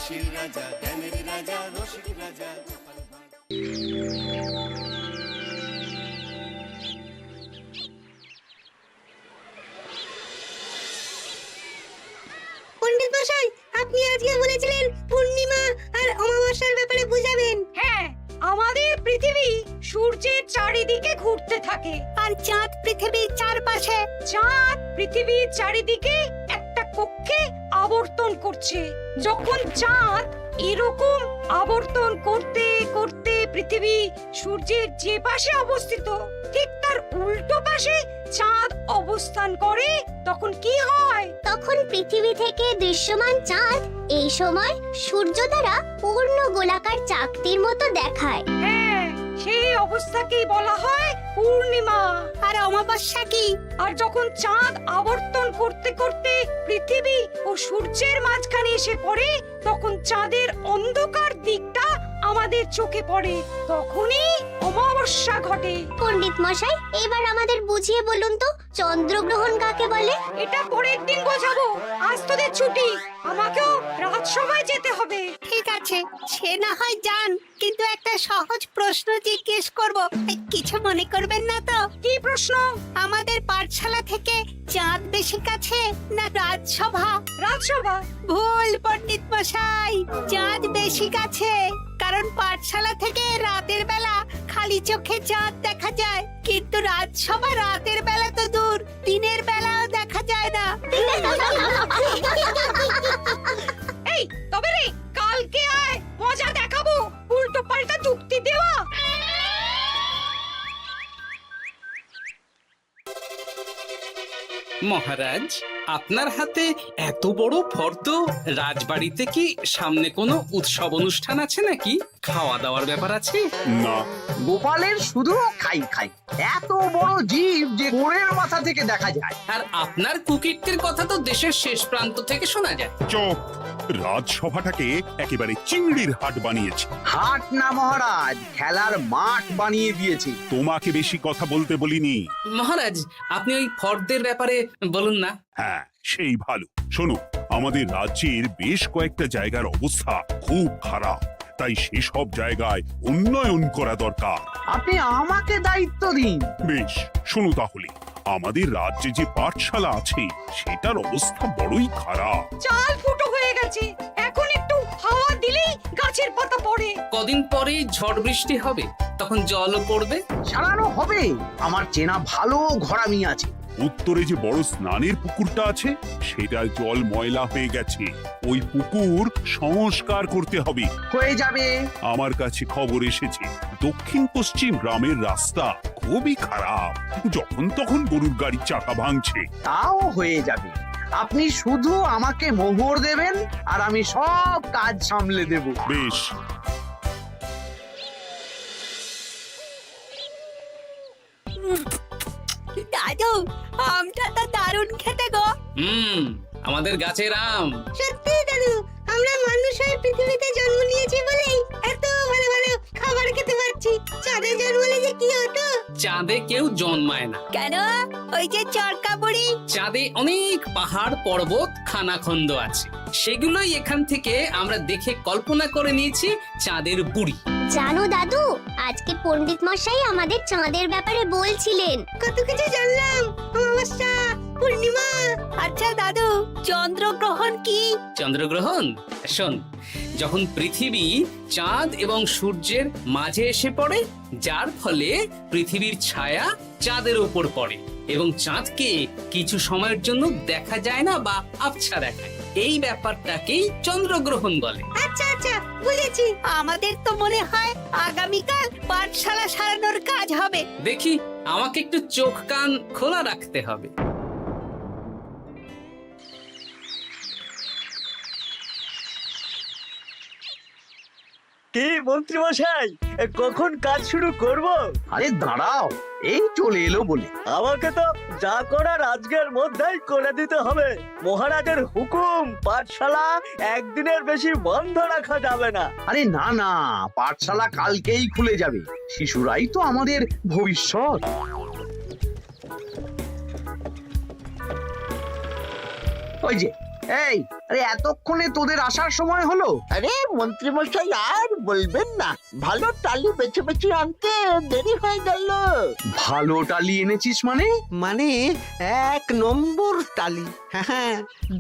হাসির রাজা, জ্ঞানের রাজা, রসিক রাজা। পণ্ডিত মশাই, আপনি আজকে বলেছিলেন পূর্ণিমা আর অমাবস্যার ব্যাপারে বুঝাবেন। হ্যাঁ, আমাদের পৃথিবী সূর্যের চারিদিকে ঘুরতে থাকে, আর চাঁদ পৃথিবীর চারপাশে। চাঁদ পৃথিবীর চারিদিকে একটা কক্ষে আবর্তন করছে। যখন চাঁদ এরকম আবর্তন করতে করতে পৃথিবী সূর্যের যে পাশে অবস্থিত ঠিক তার উল্টো পাশে চাঁদ অবস্থান করে, তখন কি হয়? তখন পৃথিবী থেকে দৃশ্যমান চাঁদ এই সময় সূর্য দ্বারা পূর্ণ গোলাকার চাকতির মতো দেখায়। হ্যাঁ, সেই অবস্থাকেই বলা হয় পূর্ণিমা। আর অমাবস্যা কি? আর যখন চাঁদ আবর্তন করতে করতে পৃথিবী ও সূর্যের মাঝখানে এসে পড়ে, তখন চাঁদের অন্ধকার দিকটা আমাদের চোখে পড়ে, তখনই অমাবস্যা ঘটে। পণ্ডিত মশাই, এবার আমাদের বুঝিয়ে বলুন তো চন্দ্রগ্রহণ কাকে বলে? এটা পরের দিন বোঝাবো, আজ তোদের ছুটি, আমাকেও রাজসভায় যেতে হবে। ঠিক আছে, সে না হয় যান, কিন্তু একটা সহজ প্রশ্ন জিজ্ঞেস করব, কিছু মনে করবেন না তো? কি প্রশ্ন? আমাদের পাঠশালা থেকে চাঁদ বেশি কাছে না রাজসভা? রাজসভা? ভুল পণ্ডিত মশাই, চাঁদ বেশি কাছে। কারণ পাঠশালা থেকে রাতের বেলা খালি চোখে চাঁদ দেখা যায়, কিন্তু রাজসভা রাতের বেলা তো দূর, দিনের বেলাও দেখা যায় না। এই তবে রে, কালকে আয়, মজা দেখাবো, উল্টো পাল্টা যুক্তি দেওয়া। মহারাজ, আপনার হাতে এত বড় ফর্দ, রাজবাড়িতে কি সামনে কোনো উৎসব অনুষ্ঠান আছে নাকি? খাওয়া দাওয়ার ব্যাপার আছে? না, গোপালের শুধু খাই খাই, এত বড় জীব যে গোড়ের মাথা থেকে দেখা যায়। আর আপনার কুকীর্তির কথা তো দেশের শেষ প্রান্ত থেকে শোনা যায়। চুপ! রাজসভাটাকে একেবারে চিংড়ির হাট বানিয়েছে। হাট না মহারাজ, খেলার মাঠ বানিয়ে দিয়েছি। তোমাকে বেশি কথা বলতে বলিনি। মহারাজ, আপনি ওই ফর্দের ব্যাপারে বলুন না। হ্যাঁ, সেই ভালো। শোনো, আমাদের রাজ্যের বেশ কয়েকটা জায়গার অবস্থা খুব খারাপ, তাই সেসব জায়গায় উন্নয়ন করা দরকার। আপনি আমাকে দায়িত্ব দিন। বেশ, শোনো তাহলে, আমাদের রাজ্যে যে পাঠশালা আছে সেটার অবস্থা বড়ই খারাপ। চাল ফুটো হয়ে গেছে, এখন একটু হাওয়া দিলেই গাছের পাতা পড়ে। কদিন পরেই ঝড় বৃষ্টি হবে, তখন জলও পড়বে। সারানো হবে, আমার চেনা ভালো ঘরামি আছে। উত্তরে যে বড় স্নানের পুকুরটা আছে সেটার জল ময়লা হয়ে গেছে, ওই পুকুর সংস্কার করতে হবে। হয়ে যাবে। আমার কাছে খবর এসেছে দক্ষিণ পশ্চিম গ্রামের রাস্তা খুবই খারাপ, যখন তখন গরুর গাড়ির চাকা ভাঙছে। তাও হয়ে যাবে, আপনি শুধু আমাকে মোহর দেবেন আর আমি সব কাজ সামলে দেব। বেশ, দাদু, আমটা তো দারুণ খেতে গো। আমাদের গাছের আম। সত্যি দাদু, আমরা মানুষ হয়ে পৃথিবীতে জন্ম নিয়েছি বলেই এত ভালো ভালো খাবার খেতে পারছি। চাঁদে জন্মলে যে কি হতো? চাঁদে কেউ জন্মায় না। কেন? ওই যে চরকা বুড়ি। চাঁদে অনেক পাহাড় পর্বত খানাখন্দ আছে, সেগুলোই এখান থেকে আমরা দেখে কল্পনা করে নিয়েছি চাঁদের বুড়ি। জানো দাদু, আজকে পণ্ডিত মশাই আমাদের চাঁদের ব্যাপারে বলছিলেন। কত কিছু জানলাম। অমাবস্যা, পূর্ণিমা। আচ্ছা দাদু, চন্দ্রগ্রহণ কি? চন্দ্রগ্রহণ? শোন, যখন পৃথিবী চাঁদ এবং সূর্যের মাঝে এসে পড়ে, যার ফলে পৃথিবীর ছায়া চাঁদের উপর পড়ে এবং চাঁদকে কিছু সময়ের জন্য দেখা যায় না বা আবছা দেখায়, এই ব্যাপারটাকেই চন্দ্রগ্রহণ বলে। আচ্ছা আচ্ছা, বুঝেছি। আমাদের তো মনে হয় আগামীকাল পাঠশালা সারানোর কাজ হবে। দেখি, আমাকে একটু চোখ কান খোলা রাখতে হবে। কি মন্ত্রী মশাই, কখন কাজ শুরু করব? আরে দাঁড়াও, এই চলে এলো বলে। আমাকে তো যা করার আজকের মধ্যেই করে দিতে হবে। মহারাজের হুকুম, পাঠশালা একদিনের বেশি বন্ধ রাখা যাবে না। আরে না না, পাঠশালা কালকেই খুলে যাবে, শিশুরাই তো আমাদের ভবিষ্যৎ। ওই যে এই আরে এতক্ষণে তোদের আসার সময় হলো? আরে মন্ত্রী মশাই আর বলবেন না, ভালো টালি বেছে বেছে আনতে দেরি হয়ে গেল। ভালো টালি এনেছিস মানে? মানে 1 নম্বর টালি। হ্যাঁ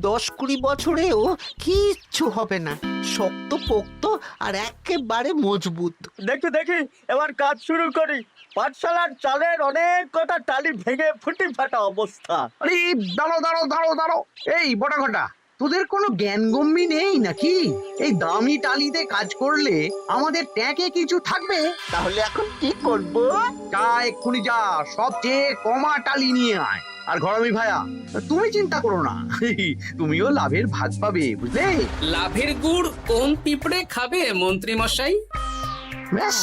10-20 বছরেও কিচ্ছু হবে না, শক্ত পোক্ত আর একেবারে মজবুত। দেখি দেখি এবার কাজ শুরু করি। পাঠশালার চালের অনেক কটা টালি ভেঙে ফুটি ফাটা অবস্থা। আরে দাঁড়ো। এই বটা ঘটা, তোদের কোনো জ্ঞানগম্যি নেই নাকি? এই দামি টালিতে কাজ করলে আমাদের ট্যাঁকে কিছু থাকবে? তাহলে এখন কি করব? যা এক্ষুনি যা, সবচেয়ে কমা টালি নিয়ে আয়। আর ঘরামি ভাইয়া, তুমি চিন্তা করো না, তুমিও লাভের ভাগ পাবে, বুঝলে? লাভের গুড় কোন পিঁপড়ে খাবে মন্ত্রী মশাই? ব্যাস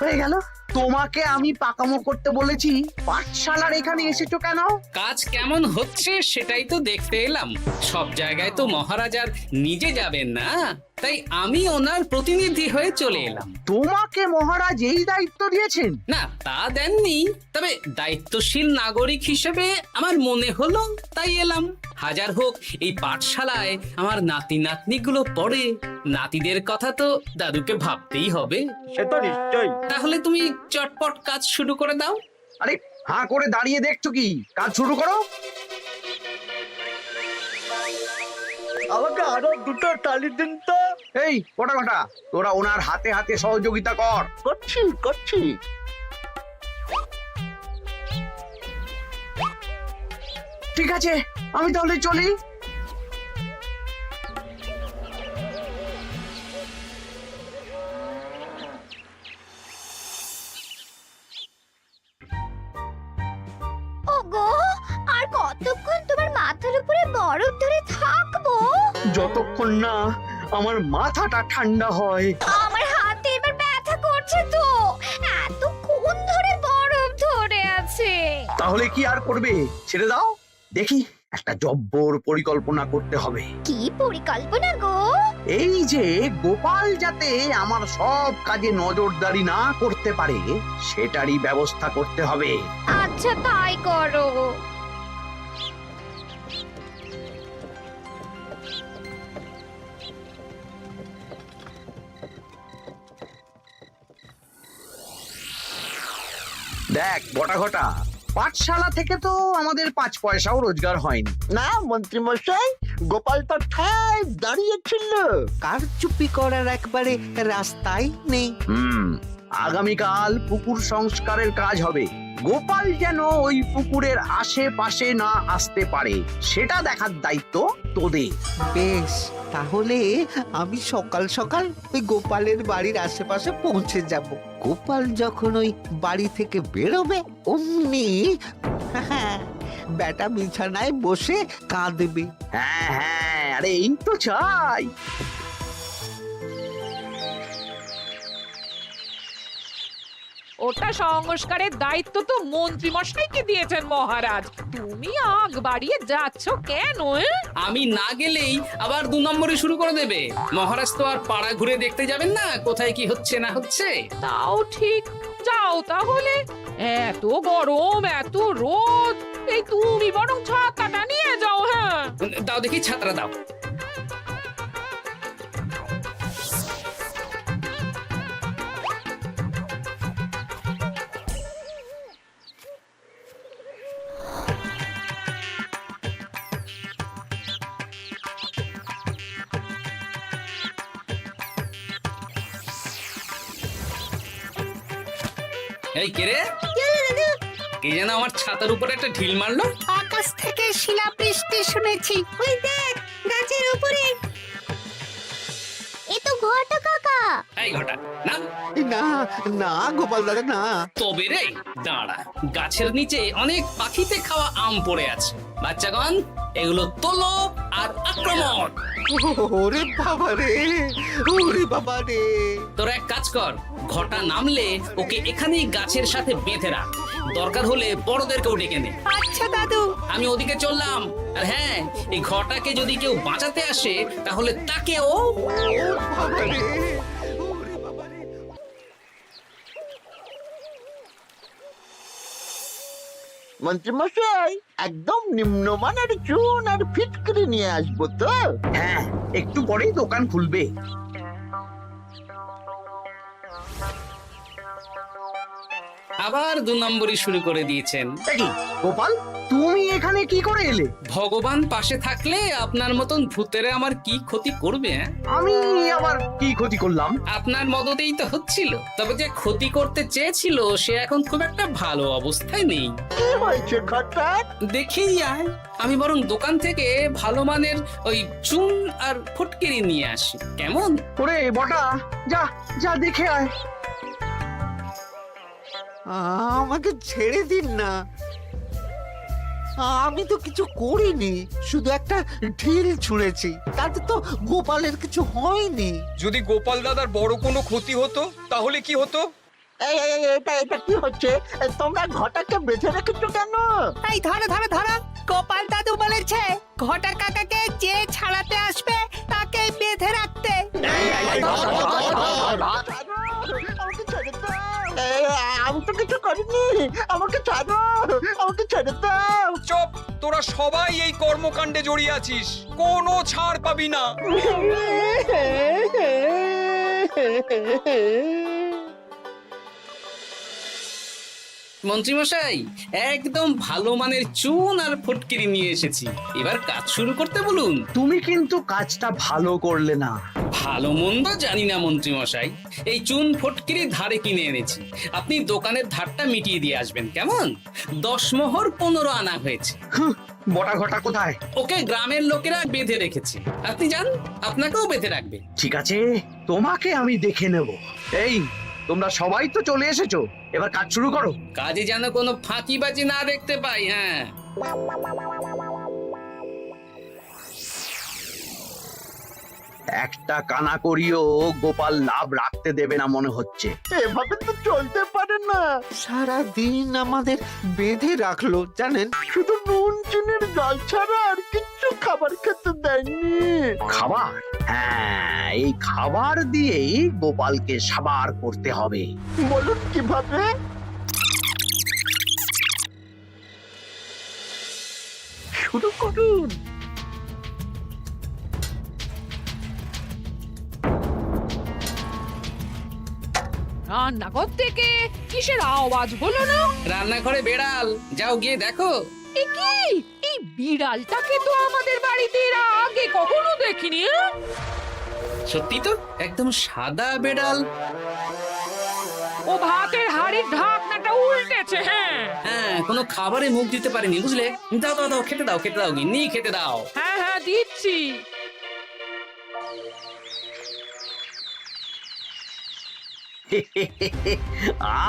হয়ে গেল। তোমাকে আমি পাকামো করতে বলেছি, পাঠশালার এখানে এসেছো কেন? কাজ কেমন হচ্ছে সেটাই তো দেখতে এলাম। সব জায়গায় তো মহারাজ আর নিজে যাবেন না, তাই আমি ওনার প্রতিনিধি হয়ে চলে এলাম। তোমাকে মহারাজ এই দায়িত্ব দিয়েছেন? না তা দেননি, তবে দায়িত্বশীল নাগরিক হিসেবে আমার মনে হলো তাই এলাম। হাজার হোক এই পাঠশালায় আমার নাতি নাতনিগুলো পড়ে, নাতিদের কথা তো দাদুকে ভাবতেই হবে। সে তো নিশ্চয়ই। তাহলে তুমি চটপট কাজ শুরু করে দাও। আরে হাঁ করে দাঁড়িয়ে দেখছো কি? কাজ শুরু করো। আমাকে আরো দুটো টালি দিন তো। এই কটা কটা, তোরা ওনার হাতে হাতে সহযোগিতা কর। করছি। ঠিক আছে, আমি তাহলে চলি। ওগো, আর কতক্ষণ তোমার মাথার উপরে বরফ ধরে থাকবো? যতক্ষণ না আমার মাথাটা ঠান্ডা হয়। আমার হাতে এবার ব্যথা করছে তো, এতক্ষণ ধরে বরফ ধরে আছে। তাহলে কি আর করবে, ছেড়ে দাও। দেখি একটা জব্বর পরিকল্পনা করতে হবে। কি পরিকল্পনা গো? এই যে গোপাল যাতে আমার সব কাজে নজরদারি না করতে পারে, সেটারই ব্যবস্থা করতে হবে। আচ্ছা তাই করো। দেখ বটা ঘটা, পাঠশালা থেকে তো আমাদের 5 পয়সাও রোজগার হয়নি। না মন্ত্রী মশাই, গোপাল তো ঠায় দাঁড়িয়েছিল। কারচুপি করার একবারে রাস্তাই নেই। আগামীকাল পুকুর সংস্কারের কাজ হবে। গোপাল যেন ওই পুকুরের আশেপাশে না আসতে পারে, সেটা দেখার দায়িত্ব তোদের। বেশ, তাহলে আমি সকাল সকাল ওই গোপালের বাড়ির আশেপাশে পৌঁছে যাব। গোপাল যখন ওই বাড়ি থেকে বেরোবে অমনি বেটা বিছানায় বসে কাঁদবে। হ্যাঁ, আরে এই তো চাই। ওটা সংস্কারের দায়িত্ব তো মন্ত্রী মশাইকে দিয়েছেন মহারাজ। তুমি আগ বাড়িয়ে যাচ্ছ কেন? আমি না গেলেই আবার 2 নম্বরে শুরু করে দেবে। মহারাজ তো আর পাড়া ঘুরে দেখতে যাবেন না কোথায় কি হচ্ছে না হচ্ছে। তাও ঠিক, যাও তাহলে। এত গরম, এত রোদ, এই তুমি বরং ছাতাটা নিয়ে যাও। হ্যাঁ দাও দেখি ছাত্রা দাও। এই কে রে? কে যেন আমার ছাতার উপরে একটা ঢিল মারলো? আকাশ থেকে শিলাবৃষ্টি শুনেছি। ওই দেখ গাছের উপরে। এ তো ঘটা কাকা। এই ঘটা না, না না গোপাল দাদা না। তবে রে দাঁড়া, গাছের নিচে অনেক পাখিতে খাওয়া আম পড়ে আছে। বাচ্চাগণ এগুলো তোলো আর আক্রমণ। ওরে বাবা রে, ওরে বাবা রে। তোরা এক কাজ কর, ঘটা নামলে ওকে এখানেই গাছের সাথে বেঁধে রাখ, দরকার হলে বড়দেরকেও ডেকে নে। আচ্ছা দাদু। আমি ওদিকে চললাম। আর হ্যাঁ, এই ঘটাকে যদি কেউ বাঁচাতে আসে তাহলে তাকেও। বাবা রে, ওরে বাবা রে। মন্ত্রীমশাই একদম নিম্নমানের চুন আর ফিটকিরি নিয়ে আসবো তো। হ্যাঁ, একটু পরেই দোকান খুলবে। আবার 2 নম্বরই শুরু করে দিয়েছেন। দেখি গোপাল, তুমি এখানে কি করে এলে? ভগবান পাশে থাকলে আপনার মতন ভূতেরা আমার কি ক্ষতি করবে? আমি আবার কি ক্ষতি করলাম? আপনার মদতেই তো হচ্ছিল। তবে যে ক্ষতি করতে চেয়েছিল সে এখন খুব একটা ভালো অবস্থায় নেই। কি হয়েছে ঘটাৎ? দেখেই আয়, আমি বরং দোকান থেকে ভালো মানের ওই চুন আর ফটকিরি নিয়ে আসি, কেমন? ওরে বটা, যা যা দেখে আয়। আমাকে ছেড়ে দিন না, আমি তো কিছু করিনি, শুধু একটা ঢিল ছুঁড়েছি, তাতে তো গোপালের কিছু হয়নি। যদি গোপাল দাদার বড় কোনো ক্ষতি হতো তাহলে কি হতো? এটা কি হচ্ছে? তোমরা ঘটাকে বেঁধে রেখেছো কেন? এই ধরো ধরো ধরো, গোপাল দাদু বলেছে ঘটা কাকাকে যে ছাড়াতে আসবে তাকে বেঁধে রাখতে। আমাকে ছেড়ে দাও। আমি তো কিছু করিনি, আমাকে ছাড়ো, আমাকে ছেড়ে দাও। চুপ, তোরা সবাই এই কর্মকাণ্ডে জড়িয়ে আছিস, কোনো ছাড় পাবি না। মন্ত্রীমশাই, একদম ভালো মানের চুন আর ফটকিরি নিয়ে এসেছি, এবার কাজ শুরু করতে বলুন। তুমি কিন্তু কাজটা ভালো করলে না। ভালো মন্দ জানি না মন্ত্রীমশাই, এই চুন ফটকিরি ধারে কিনে এনেছি, আপনি দোকানের ধারটা মিটিয়ে দিয়ে আসবেন, কেমন? 10 মোহর 15 আনা হয়েছে। বটা ঘটা কোথায়? ওকে গ্রামের লোকেরা বেঁধে রেখেছে, আপনি যান, আপনাকেও বেঁধে রাখবে। ঠিক আছে, তোমাকে আমি দেখে নেব। এই, তোমরা সবাই তো চলে এসেছো, এবার কাজ শুরু করো। কাজে যেন কোনো ফাঁকিবাজি না দেখতে পাই। হ্যাঁ, একটা কানা করিও গোপাল লাভ রাখতে দেবে না মনে হচ্ছে। এভাবে তো চলতে পারে না। সারা দিন আমাদের বেঁধে রাখলো জানেন। শুধু নুন চিনির জল ছাড়া আর কিচ্ছু খাবার খেতে দেয়নি। খাবার? হ্যাঁ, এই খাবার দিয়েই গোপালকে সাবার করতে হবে। বলুন কিভাবে? শুরু করুন। রান্নাঘর থেকে কিসের আওয়াজ হলো না? রান্নাঘরে বেড়াল, যাও গিয়ে দেখো। এ কি? এই বিড়ালটাকে তো আমাদের বাড়িতে এর আগে কখনো দেখিনি। সত্যি তো, একদম সাদা বেড়াল। ও ভাতের হাড়ির ঢাকনাটা উল্টেছে। হ্যাঁ হ্যাঁ, কোনো খাবারে মুখ দিতে পারেনি, বুঝলে? দাও দাও দাও, খেতে দাও, খেতে দাও, গিন্নি খেতে দাও। হ্যাঁ হ্যাঁ, দিচ্ছি।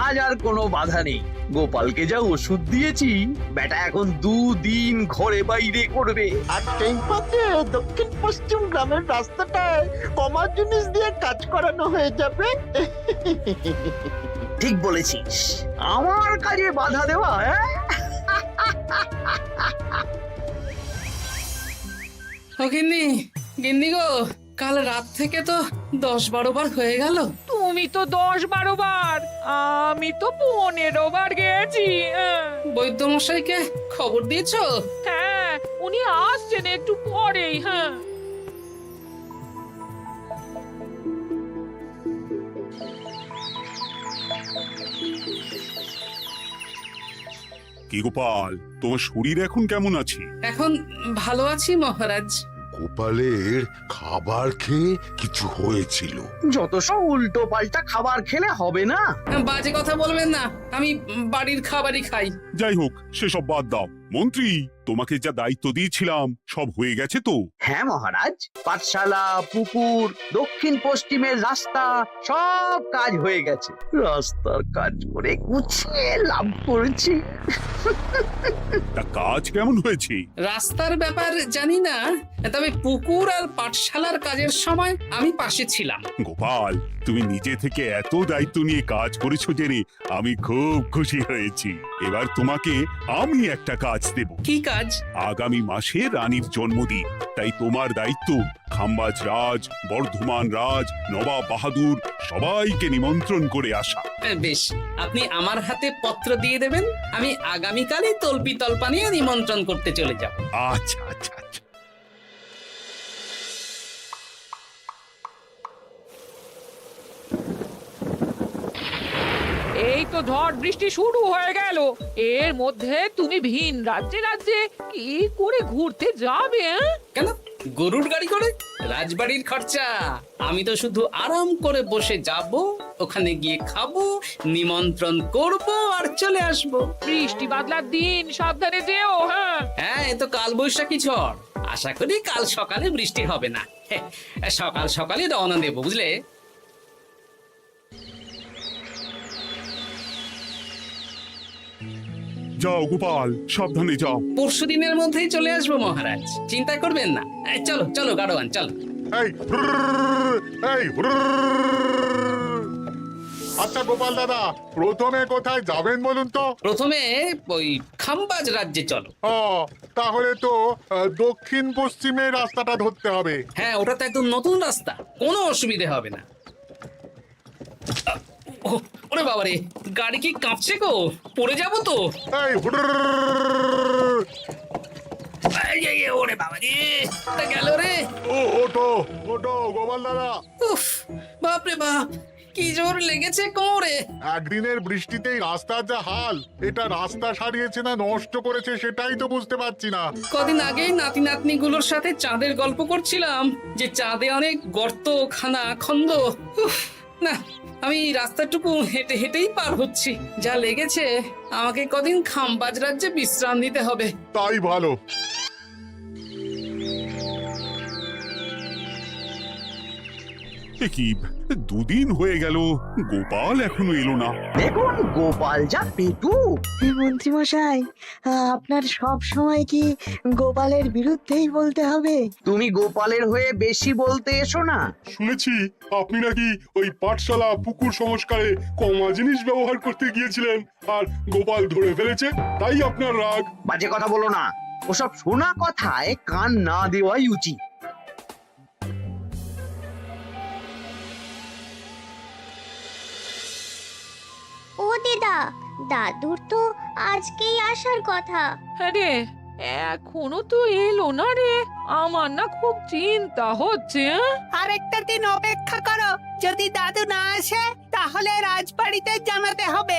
আজ আর কোনো বাধা নেই। গোপালকে যা ওষুধ দিয়েছি, বেটা এখন 2 দিন ঘরে বাইরে করবে। আর সেই পথে দক্ষিণ পশ্চিম গ্রামের রাস্তাটায় কমা জিনিস দিয়ে কাজ করানো হয়ে যাবে। ঠিক বলেছিস, আমার কাজে বাধা দেওয়া। ও গিন্নি, গিন্নি গো, কাল রাত থেকে তো 10-12 বার হয়ে গেল। তুমি তো 10-12 বার, আমি তো 15 বার গেছি। বৈদ্যমশাইকে খবর দিয়েছো? হ্যাঁ, উনি আসছেন একটু পরেই। হ্যাঁ, কি গোপাল, তোমার শরীর এখন কেমন আছে? এখন ভালো আছি মহারাজ। গোপালের খাবার খেয়ে কিছু হয়েছিল? যত সব উল্টো পাল্টা খাবার খেলে হবে না। বাজে কথা বলবেন না, আমি বাড়ির খাবারই খাই। যাই হোক, সেসব বাদ দাও। মন্ত্রী, তোমাকে যা দায়িত্ব দিয়েছিলাম সব হয়ে গেছে তো? হ্যাঁ মহারাজ, পাঠশালা, পুকুর, দক্ষিণ পশ্চিমের রাস্তা, সব কাজ হয়ে গেছে। রাস্তার কাজ করে গুছিয়ে লাভ করেছি। তা কাজ কেমন হয়েছে? রাস্তার ব্যাপার জানি না, তবে পুকুর আর পাঠশালার কাজের সময় আমি পাশে ছিলাম। গোপাল, তুমি নিজে থেকে এত দায়িত্ব নিয়ে কাজ করেছো জেনে আমি খুব খুশি হয়েছি। এবার তোমাকে আমি একটা কাজ কাজ দেব। কি কাজ? আগামী মাসে রানীর জন্মদিন, তাই তোমার দায়িত্ব খাম্বাজ রাজ, বর্ধমান রাজ, নবাব বাহাদুর সবাইকে নিমন্ত্রণ করে আসা। বেশ, আপনি আমার হাতে পত্র দিয়ে দেবেন, আমি আগামীকালই তলপি তলপা নিয়ে নিমন্ত্রণ করতে চলে যাব। আচ্ছা আচ্ছা আচ্ছা। এই তো ঝড় বৃষ্টি শুরু হয়ে গেল, এর মধ্যে তুমি ভিন রাজ্যে রাজ্যে কি করে ঘুরতে যাবে? কেন, গরুর গাড়ি করে? রাজবাড়ির খরচা। আমি তো শুধু আরাম করে বসে যাব, ওখানে গিয়ে খাবো, নিমন্ত্রণ করব আর চলে আসব। বৃষ্টি বাদলার দিন, সাবধানে যেও। হ্যাঁ হ্যাঁ, এ তো কাল বৈশাখী ঝড়, আশা করি কাল সকালে বৃষ্টি হবে না। সকাল সকালে রওনা দেব, বুঝলে? যাও গোপাল, সাবধানে যাও। পরশু দিনের মধ্যেই চলে আসবো মহারাজ, চিন্তা করবেন না। চলো চলো গাড়োয়ান, চলো। আচ্ছা গোপাল দাদা, প্রথমে কোথায় যাবেন বলুন তো? প্রথমে ওই খাম্বাজ রাজ্যে চলো। তাহলে তো দক্ষিণ পশ্চিমে রাস্তাটা ধরতে হবে। হ্যাঁ, ওটা তো একদম নতুন রাস্তা, কোনো অসুবিধে হবে না। ওরে বাবারে, গাড়ি কি কাঁপছে গো, পড়ে যাবো তো। ওরে বাবারে, গেল রে। ওটো ওটো গোপাল দাদা। উফ, বাপরে বাপ, কি জোর লেগেছে কোমরে। একদিনের বৃষ্টিতেই রাস্তার যা হাল, এটা রাস্তা সারিয়েছে না নষ্ট করেছে সেটাই তো বুঝতে পারছি না। কদিন আগেই নাতি নাতনি গুলোর সাথে চাঁদের গল্প করছিলাম, যে চাঁদে অনেক গর্ত, খানা খন্দ। উফ, না, আমি রাস্তাটুকু হেঁটে হেঁটেই পার হচ্ছি। যা লেগেছে, আমাকে কদিন খাম্বাজ রাজ্যে বিশ্রাম নিতে হবে। তাই ভালো। কি দুদিন হয়ে গেল, গোপাল এখনো এলো না। দেখুন গোপাল যা পেটু। মন্ত্রী মশাই, আপনার সব সময় কি গোপালের বিরুদ্ধেই বলতে হবে? তুমি গোপালের হয়ে বেশি বলতে এসো না। শুনেছি আপনি নাকি ওই পাঠশালা পুকুর সংস্কারে কমা জিনিস ব্যবহার করতে গিয়েছিলেন, আর গোপাল ধরে ফেলেছে, তাই আপনার রাগ। বাজে কথা বলো না, ওসব শোনা কথায় কান না দেওয়াই উচিত। ও দিদা, দাদুর তো আজকেই আসার কথা। আরে এখনো তো এলো না রে, আমার না খুব চিন্তা হচ্ছে। আরেকটা দিন অপেক্ষা করো, যদি দাদু না আসে তাহলে রাজবাড়িতে জানাতে হবে।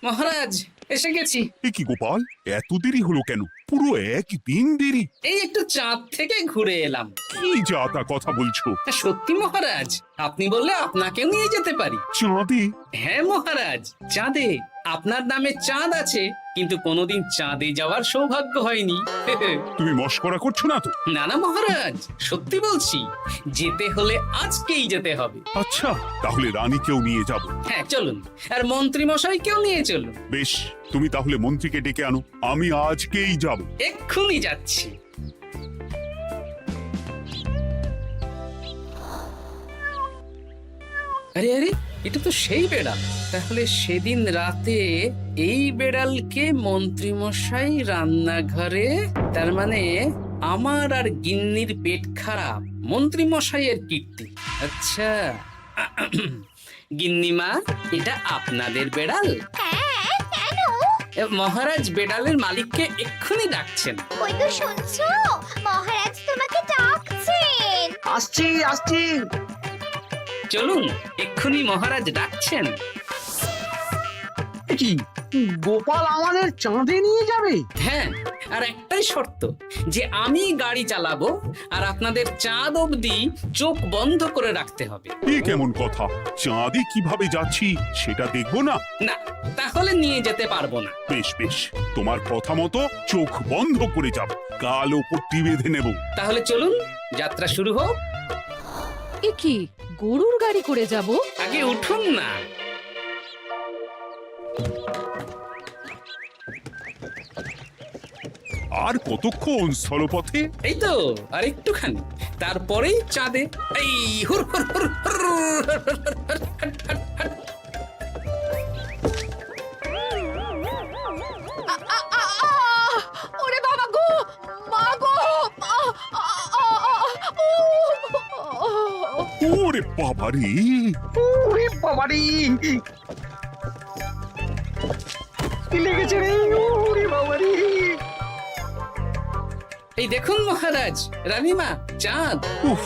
মহারাজ, এসে গেছি। এ কি গোপাল, এত দেরি হলো কেন? পুরো একদিন দেরি। এই একটু চাঁদ থেকে ঘুরে এলাম। কি যা তা কথা বলছো? সত্যি মহারাজ, আপনি বললে আপনাকেও নিয়ে যেতে পারি। চাঁদে? হ্যাঁ মহারাজ, চাঁদে। আপনার নামে চাঁদ আছে, কিন্তু কোনোদিন চাঁদে যাওয়ার সৌভাগ্য হয়নি। তুমি মস্করা করছো না তো? না না মহারাজ, সত্যি বলছি, যেতে হলে আজকেই যেতে হবে। আচ্ছা, তাহলে রানীকেও নিয়ে যাব। হ্যাঁ চলুন, আর মন্ত্রী মশাইকেও নিয়ে চলুন। বেশ, তুমি তাহলে মন্ত্রীকে ডেকে আনো, আমি আজকেই যাব। এক্ষুনি যাচ্ছি। আরে আরে, এটা তো সেই বেড়াল। তাহলে সেদিন রাতে এই বেড়ালকে মন্ত্রী মশাই রান্নাঘরে, তার মানে আমার আর গিন্নির পেট খারাপ, মন্ত্রী মশাইয়ের কীর্তি। আচ্ছা, গিন্নিমা, এটা আপনাদের বেড়াল? মহারাজ বেড়ালের মালিককে এক্ষুনি ডাকছেন। ওই তো শুনছো, মহারাজ তোমাকে ডাকছেন। আসছি আসছি। চলুন, এক্ষুনি মহারাজ ডাকছেন। কি গোপাল আমাদের চাঁদে নিয়ে যাবে? হ্যাঁ, আর একটাই শর্ত, যে আমি গাড়ি চালাবো আর আপনাদের চাঁদ অবধি চোখ বন্ধ করে রাখতে হবে। এ কেমন কথা? চাঁদে কিভাবে যাচ্ছি সেটা দেখবো না? না, তাহলে নিয়ে যেতে পারবো না। বেশ বেশ, তোমার কথা মতো চোখ বন্ধ করে যাব, কালো পট্টি বেঁধে নেব। তাহলে চলুন, যাত্রা শুরু হোক। এ কি, গরুর গাড়ি করে যাব? আগে উঠুন না। আর কতক্ষণ স্থলপথে? এই তো আর একটুখানি, তারপরেই চাঁদে। এই হুর হুর হুর হুর। ওরে বাবা গো, মা গো, ওরে বাবারে, ওরে বাবারি, কি লেগেছে রে? ওরে বাবারি! এই দেখুন মহারাজ, রানীমা, চাঁদ। উফ,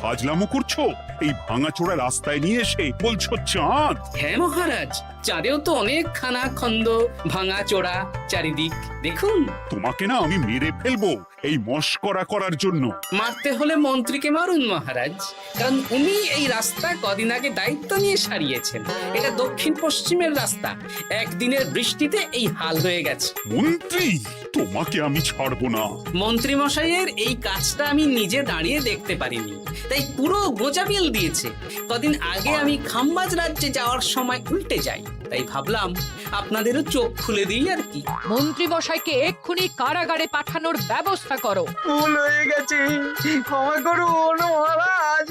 ফাজলামো করছো? এই ভাঙাচোরা রাস্তায় নিয়ে এসে বলছো চাঁদ? হ্যাঁ মহারাজ, চাঁদেও তো অনেক খানা খন্দ, ভাঙা চোরা চারিদিক। দেখুন, তোমাকে না আমি মেরে ফেলবো এই মস্করা করার জন্য। মারতে হলে মন্ত্রীকে মারুন মহারাজ, কারণ উনি এই রাস্তা কদিন আগে দায়িত্ব নিয়ে সারিয়েছেন। এটা দক্ষিণ পশ্চিমের রাস্তা, একদিনের বৃষ্টিতে এই হাল হয়ে গেছে। মন্ত্রী, তোমাকে আমি ছাড়বো না। মন্ত্রী মশাইয়ের এই কাজটা আমি নিজে দাঁড়িয়ে দেখতে পারিনি, তাই পুরো গোজামিল দিয়েছে। কদিন আগে আমি খাম্বাজ রাজ্যে যাওয়ার সময় উল্টে যাই, তাই ভাবলাম আপনাদেরও চোখ খুলে দিই আর কি। মন্ত্রী মশাইকে এক্ষুনি কারাগারে পাঠানোর ব্যবস্থা করো। ভুল হয়ে গেছে, ক্ষমা করুন মহারাজ।